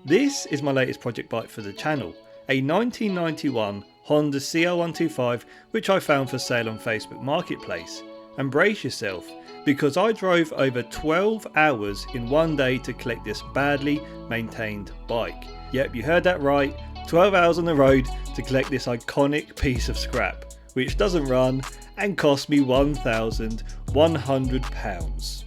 This is my latest project bike for the channel, a 1991 Honda CR125 which I found for sale on Facebook Marketplace. And brace yourself, because I drove over 12 hours in one day to collect this badly maintained bike. Yep, you heard that right, 12 hours on the road to collect this iconic piece of scrap, which doesn't run and cost me £1,100.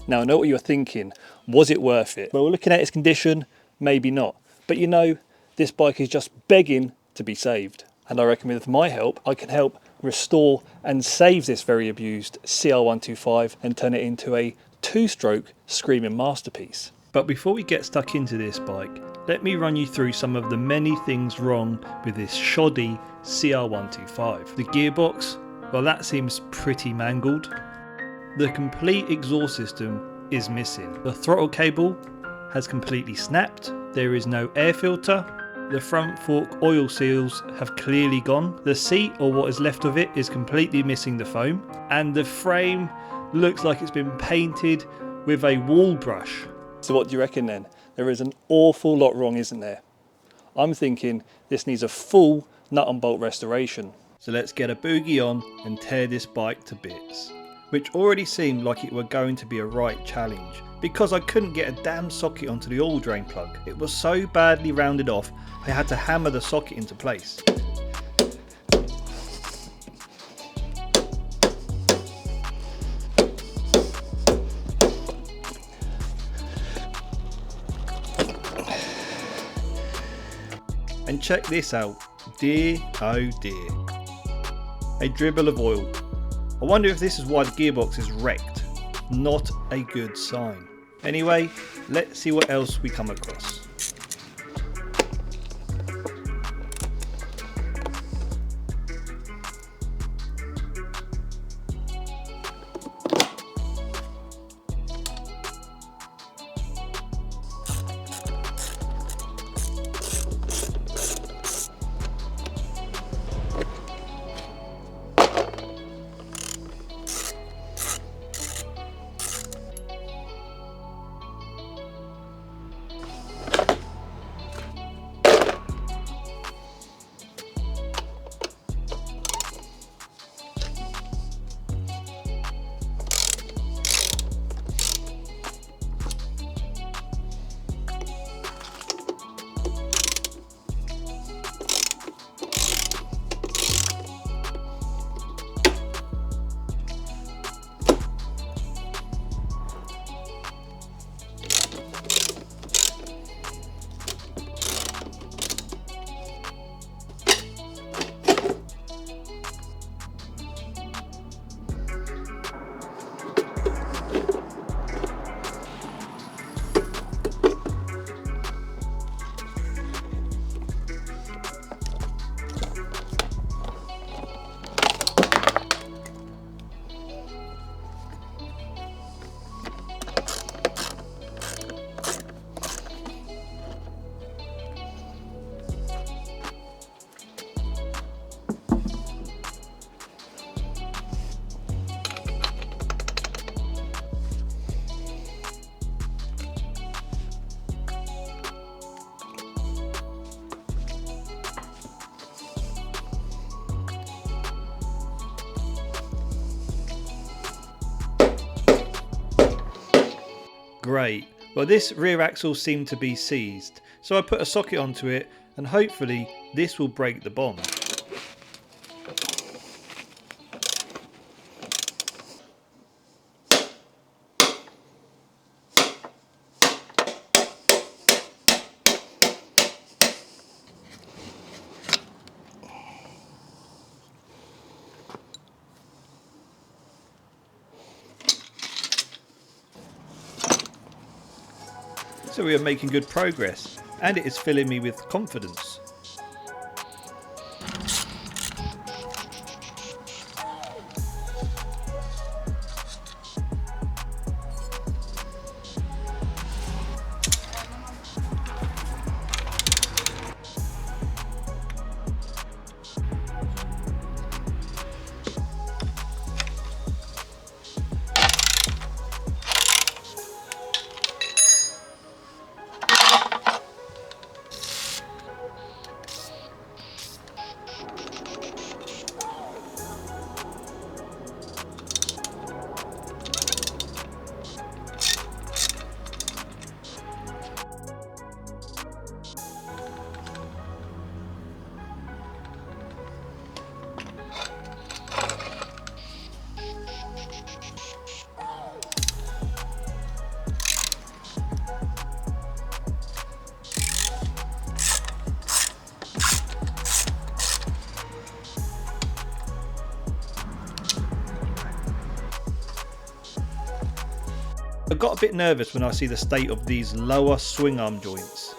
Now I know what you're thinking, was it worth it? Well, looking at its condition, maybe not. But you know, this bike is just begging to be saved. And I reckon with my help, I can help restore and save this very abused CR125 and turn it into a two-stroke screaming masterpiece. But before we get stuck into this bike, let me run you through some of the many things wrong with this shoddy CR125. The gearbox, well, that seems pretty mangled. The complete exhaust system is missing. The throttle cable has completely snapped. There is no air filter. The front fork oil seals have clearly gone. The seat, or what is left of it, is completely missing the foam. And the frame looks like it's been painted with a wall brush. So what do you reckon then? There is an awful lot wrong, isn't there? I'm thinking this needs a full nut and bolt restoration. So let's get a boogie on and tear this bike to bits. Which already seemed like it were going to be a right challenge, because I couldn't get a damn socket onto the oil drain plug. It was so badly rounded off, I had to hammer the socket into place. And check this out, dear oh dear, a dribble of oil. I wonder if this is why the gearbox is wrecked. Not a good sign. Anyway, let's see what else we come across. Great, well this rear axle seemed to be seized, so I put a socket onto it and hopefully this will break the bond. So we are making good progress, and it is filling me with confidence. I got a bit nervous when I see the state of these lower swing arm joints.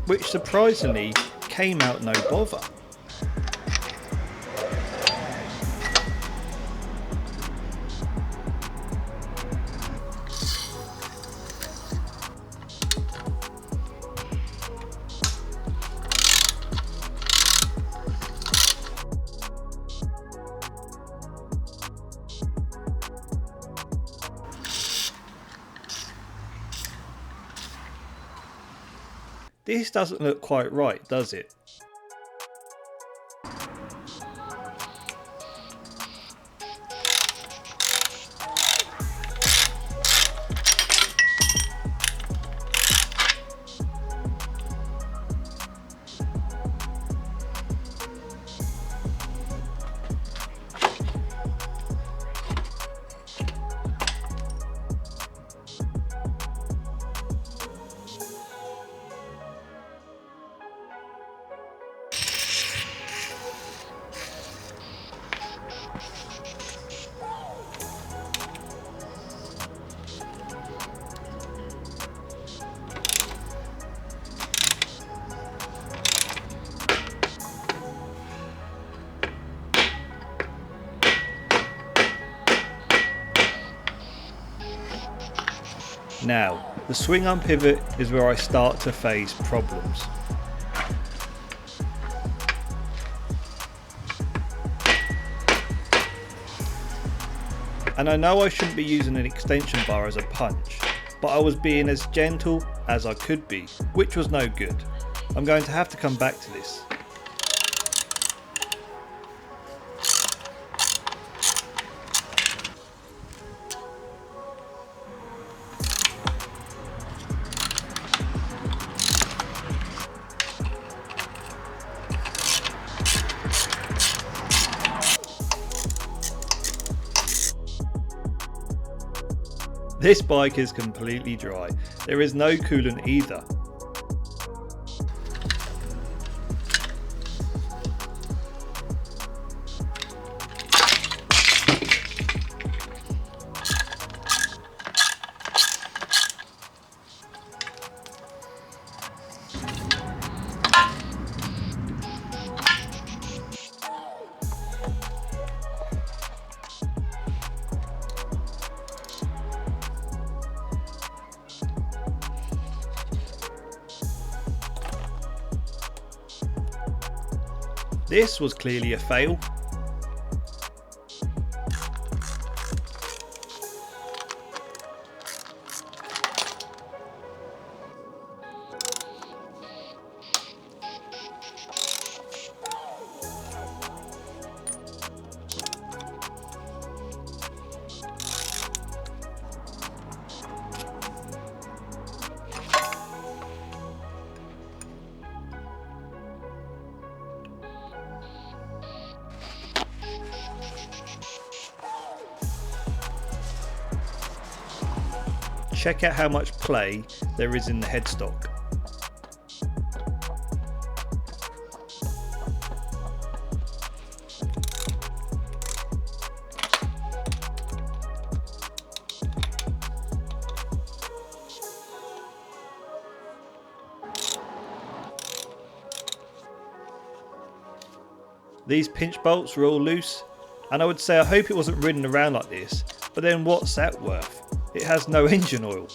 Which surprisingly came out no bother. This doesn't look quite right, does it? Now, the swing arm pivot is where I start to face problems. And I know I shouldn't be using an extension bar as a punch, but I was being as gentle as I could be, which was no good. I'm going to have to come back to this. This bike is completely dry. There is no coolant either. This was clearly a fail. Check out how much play there is in the headstock. These pinch bolts are all loose, and I would say I hope it wasn't ridden around like this, but then what's that worth? It has no engine oil.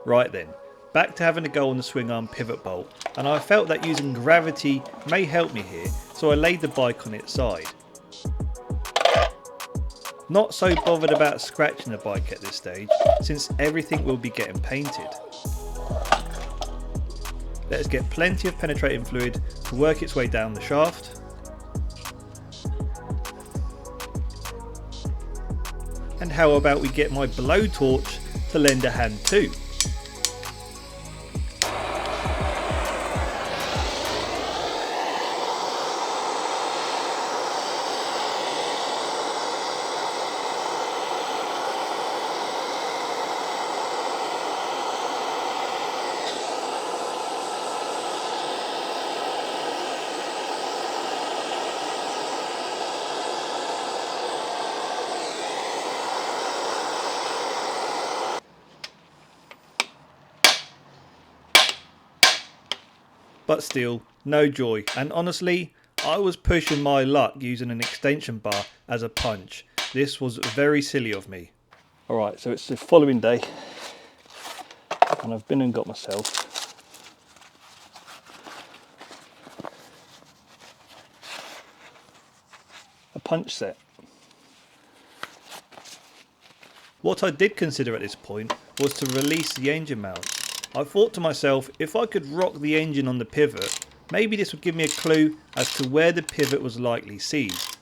Right then, back to having a go on the swing arm pivot bolt, and I felt that using gravity may help me here, so I laid the bike on its side. Not so bothered about scratching the bike at this stage, since everything will be getting painted. Let's get plenty of penetrating fluid to work its way down the shaft. And how about we get my blowtorch to lend a hand too? But still, no joy, and honestly, I was pushing my luck using an extension bar as a punch. This was very silly of me. Alright, so it's the following day, and I've been and got myself a punch set. What I did consider at this point was to release the engine mount. I thought to myself, if I could rock the engine on the pivot, maybe this would give me a clue as to where the pivot was likely seized.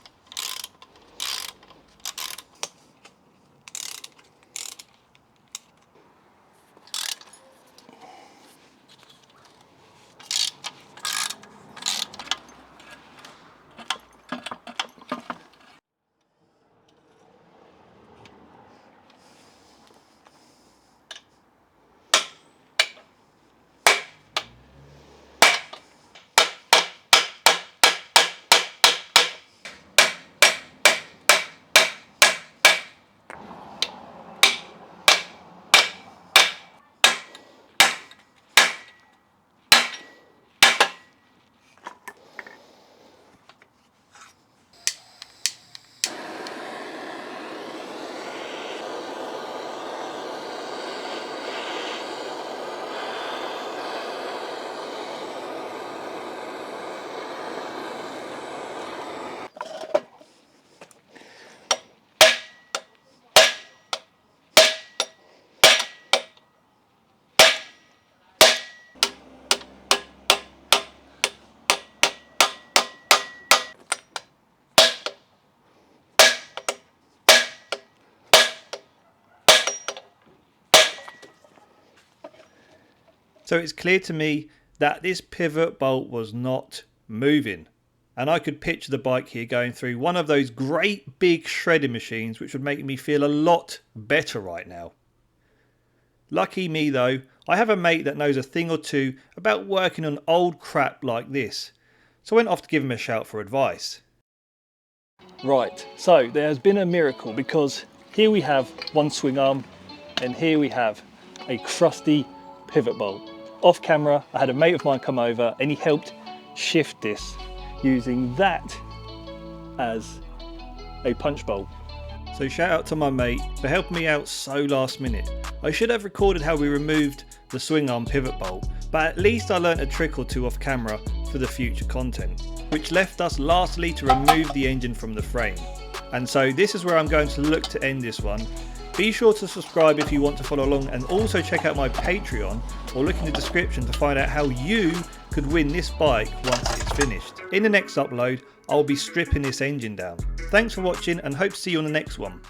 So it's clear to me that this pivot bolt was not moving. And I could picture the bike here going through one of those great big shredding machines, which would make me feel a lot better right now. Lucky me though, I have a mate that knows a thing or two about working on old crap like this. So I went off to give him a shout for advice. Right, so there has been a miracle, because here we have one swing arm and here we have a crusty pivot bolt. Off camera, I had a mate of mine come over and he helped shift this using that as a punch bolt. So shout out to my mate for helping me out so last minute. I should have recorded how we removed the swing arm pivot bolt, but at least I learnt a trick or two off camera for the future content, which left us lastly to remove the engine from the frame. And so this is where I'm going to look to end this one. Be sure to subscribe if you want to follow along, and also check out my Patreon or look in the description to find out how you could win this bike once it's finished. In the next upload, I'll be stripping this engine down. Thanks for watching and hope to see you on the next one.